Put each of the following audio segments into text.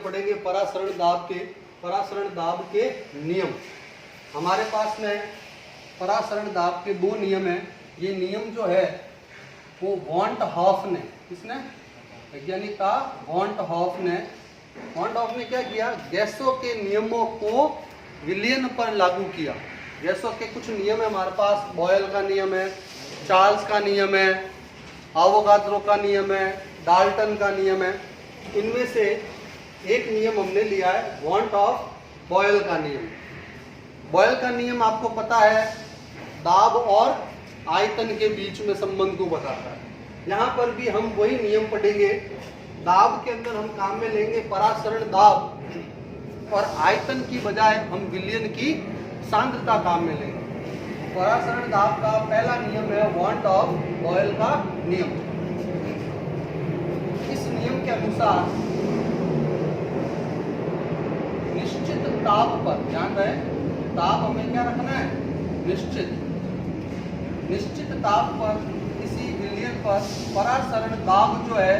पढ़ेंगे परासरण दाब के नियम। हमारे पास में परासरण दाब के दो नियम हैं। ये नियम जो है वो वॉन्ट हॉफ ने, किसने, वैज्ञानिक था वॉन्ट हॉफ ने क्या किया, गैसों के नियमों को विलियन पर लागू किया। गैसों के कुछ नियम है हमारे पास, बॉयल का नियम है, चार्ल्स का नियम है, आवोगाद्रो का नियम है, डाल्टन का नियम है। इनमें से एक नियम हमने लिया है वॉन्ट ऑफ बॉयल का नियम। बॉयल का नियम आपको पता है दाब और आयतन के बीच में संबंध को बताता है। यहाँ पर भी हम वही नियम पढ़ेंगे। दाब के अंदर हम काम में लेंगे परासरण दाब और आयतन की बजाय हम विलयन की सांद्रता काम में लेंगे। परासरण दाब का पहला नियम है वॉन्ट ऑफ बॉयल का नियम। इस नियम के अनुसार निश्चित ताप पर, ध्यान रहे ताप हमें क्या रखना है, निश्चित ताप पर किसी विलयन पर परासरण दाब जो है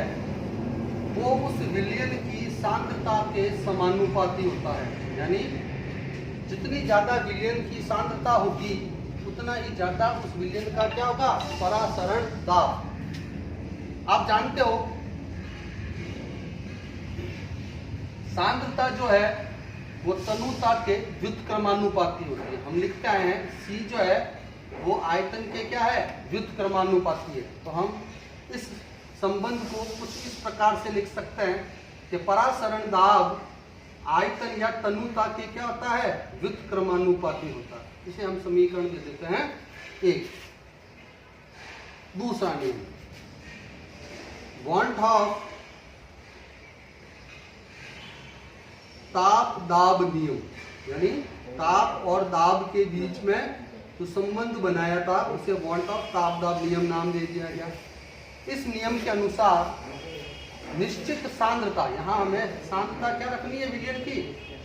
वो उस विलयन की सांद्रता के समानुपाती होता है। यानी जितनी ज्यादा विलयन की सांद्रता होगी उतना ही ज्यादा उस विलयन का क्या होगा, परासरण दाब। आप जानते हो सांद्रता जो है वो तनुता के व्युत्क्रमानुपाती होती है। हम लिखते हैं C जो है वो आयतन के क्या है, व्युत्क्रमानुपाती है। तो हम इस संबंध को कुछ इस प्रकार से लिख सकते हैं कि परासरण दाब आयतन या तनुता के क्या होता है, व्युत्क्रमानुपाती होता है। इसे हम समीकरण दे देते हैं एक। दूसरा नियम वॉन्ट ऑफ ताप दाब नियम, यानी ताप और दाब के बीच में जो संबंध बनाया था उसे वॉन्ट ऑफ ताप दाब नियम नाम दे दिया गया। इस नियम के अनुसार निश्चित सांद्रता, यहाँ हमें सांद्रता क्या रखनी है विलयन की,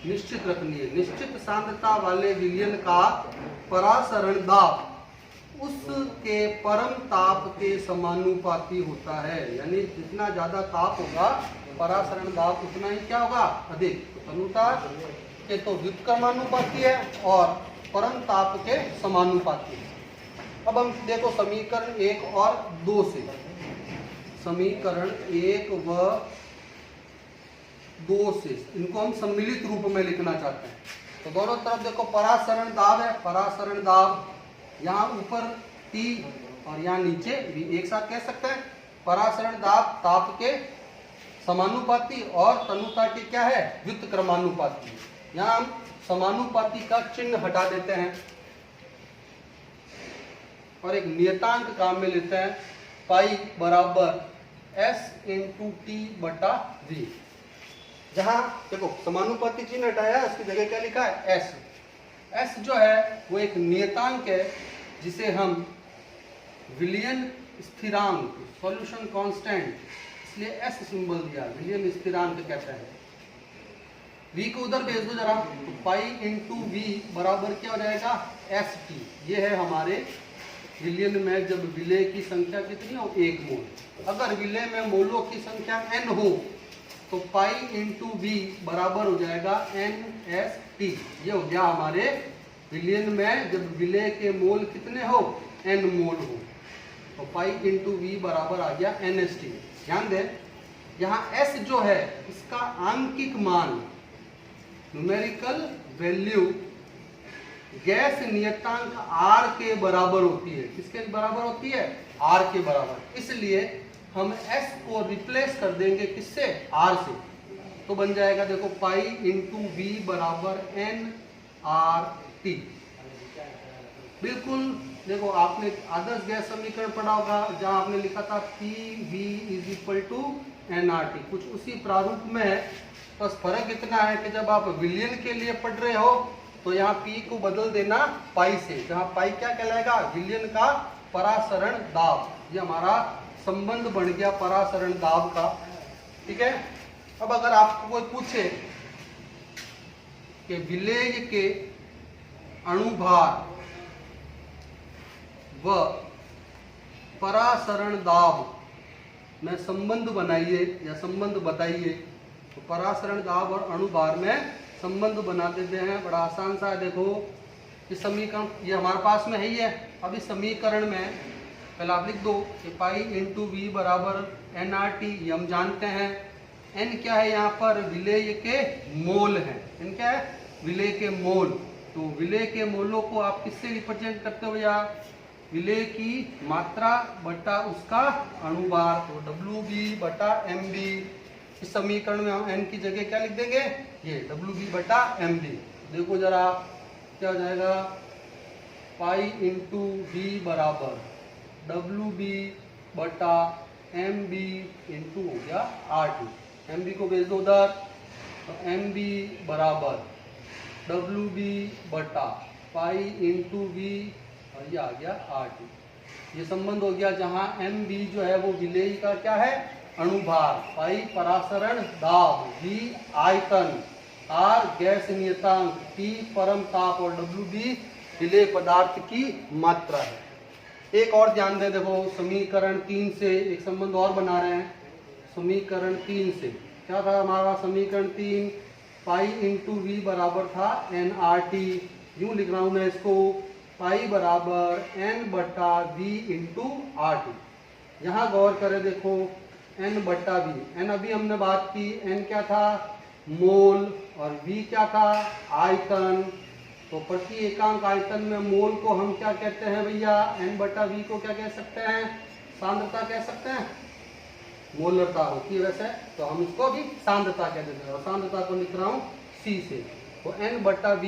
निश्चित रखनी है। निश्चित सांद्रता वाले विलयन का परासरण दाब उसके परम ताप के समानुपाती होता है। यानी जितना ज्यादा ताप होगा परासरण दाब उतना ही क्या होगा, अधिक। तो तनुता के तो व्युत्क्रमानुपाती है और परम ताप के समानुपाती है। अब हम देखो समीकरण 1 और 2 से, समीकरण 1 व 2 से इनको हम सम्मिलित रूप में लिखना चाहते हैं। तो दोनों तरफ देखो परासरण दाब है, परासरण दाब यहाँ ऊपर T और यहाँ नीचे भी एक साथ कह सकते हैं। परासरण दाब ताप के समानुपाती और तनुता के क्या है, व्युत्क्रमानुपाती। यहाँ हम समानुपाती का चिन्ह हटा देते हैं और एक नियतांक काम में लेते हैं, पाई बराबर S इंटू टी बटा V। जहां देखो समानुपाती चिन्ह हटाया है उसकी जगह क्या लिखा है, S। S जो है वो एक नियतांक है जिसे हम विलयन स्थिरांक, सॉल्यूशन कांस्टेंट, इसलिए S सिंबल दिया, विलयन स्थिरांक कहते हैं। V को उधर भेज दो जरा, तो पाई इंटू V बराबर क्या हो जाएगा, ST। ये है हमारे विलयन में जब विलय की संख्या कितनी हो, 1 मोल। अगर विलय में मोलों की संख्या n हो तो पाई इंटू V बराबर हो जाएगा NST। ये हो गया हमारे विलयन में जब विलय के मोल कितने हो, n मोल हो, तो पाई इंटू V बराबर आ गया NST। ध्यान दें यहाँ S जो है इसका आंकिक मान, न्यूमेरिकल वैल्यू गैस नियतांक R के बराबर होती है। किसके बराबर होती है, R के बराबर। इसलिए हम S को रिप्लेस कर देंगे किससे, R से। तो बन जाएगा देखो पाई इंटू V बराबर NRT। बिल्कुल देखो आपने आदर्श गैस समीकरण पढ़ा होगा जहां आपने लिखा था PV is equal to NRT, कुछ उसी प्रारूप में है। बस फर्क इतना है कि जब आप विलयन के लिए पढ़ रहे हो तो यहाँ P को बदल देना पाई से, जहाँ पाई क्या कहलाएगा, विलयन का परासरण दाब। ये हमारा संबंध बन गया परासरण दाब का। ठीक है। अब अगर आपको कोई पूछे कि विलेय के अणुभार व परासरण दाब में संबंध बनाइए या संबंध बताइए, तो परासरण दाब और अणुभार में संबंध बना देते हैं। बड़ा आसान सा है। देखो इस समीकरण, ये हमारे पास में है ही है। अब इस समीकरण में पहले आप लिख दो कि पाई इंटू वी बराबर NRT, ये हम जानते हैं। N क्या है यहाँ पर? विलेय के मोल हैं। N क्या है? विलेय के मोल। तो विलेय के मोलों को आप किससे रिप्रेजेंट करते हो भैया? विलेय की मात्रा बटा उसका अणुभार, तो WB बटा MB। इस समीकरण में हम N की जगह क्या लिख देंगे? ये WB बटा MB। देखो जरा क्या हो जाएगा? पाई इंटू V बराबर WB बटा MB इंटू हो गया RT। MB को भेज दो उधर, तो MB बराबर WB बटा पाई इंटू V और ये आ गया RT। ये संबंध हो गया जहां MB जो है वो विलेय का क्या है? अणुभार, पाई परासरण दाब, V आयतन, R गैस नियतांक, T परम ताप और WB विलेय पदार्थ की मात्रा है। एक और ध्यान दें, देखो समीकरण 3 से एक संबंध और बना रहे हैं। समीकरण 3 से क्या था हमारा? समीकरण 3 पाई इंटू वी बराबर था NRT। यूं लिख रहा हूं मैं इसको, पाई बराबर N बटा V इंटू RT। यहाँ गौर करें, देखो N बटा V, N अभी हमने बात की, N क्या था? मोल, और V क्या था? आयतन। तो प्रति एकांक आयतन में मोल को हम क्या कहते हैं भैया? N बटा V को क्या कह सकते हैं? सांद्रता कह सकते हैं। मोलरता होती है वैसे, तो हम इसको भी सांद्रता कह देते हैं, और सांद्रता को लिख रहा हूं C से। तो N बटा V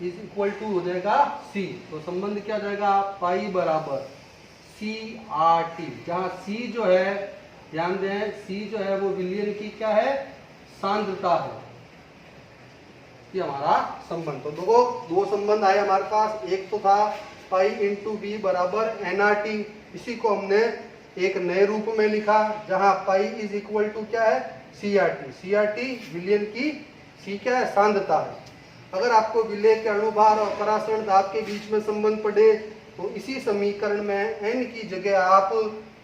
इज इक्वल टू हो जाएगा C। तो संबंध क्या जाएगा? पाई बराबर CRT, जहां C जो है, ध्यान दें, C जो है वो विलयन की क्या है? सांद्रता है। ये हमारा संबंध। तो दो संबंध आए हमारे पास। एक तो था पाई इंटू बी बराबर NRT, इसी को हमने एक नए रूप में लिखा जहां पाई इज इक्वल टू क्या है? CRT। CRT विलयन की, C क्या है? सांद्रता है। अगर आपको विलेय के अणुभार और परासरण दाब के बीच में संबंध पड़े तो इसी समीकरण में N की जगह आप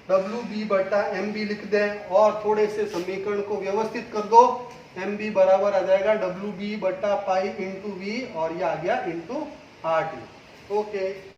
WB बटा MB लिख दें और थोड़े से समीकरण को व्यवस्थित कर दो। MB बराबर आ जाएगा WB बटा पाई इंटू V और यह आ गया इंटू RT। ओके।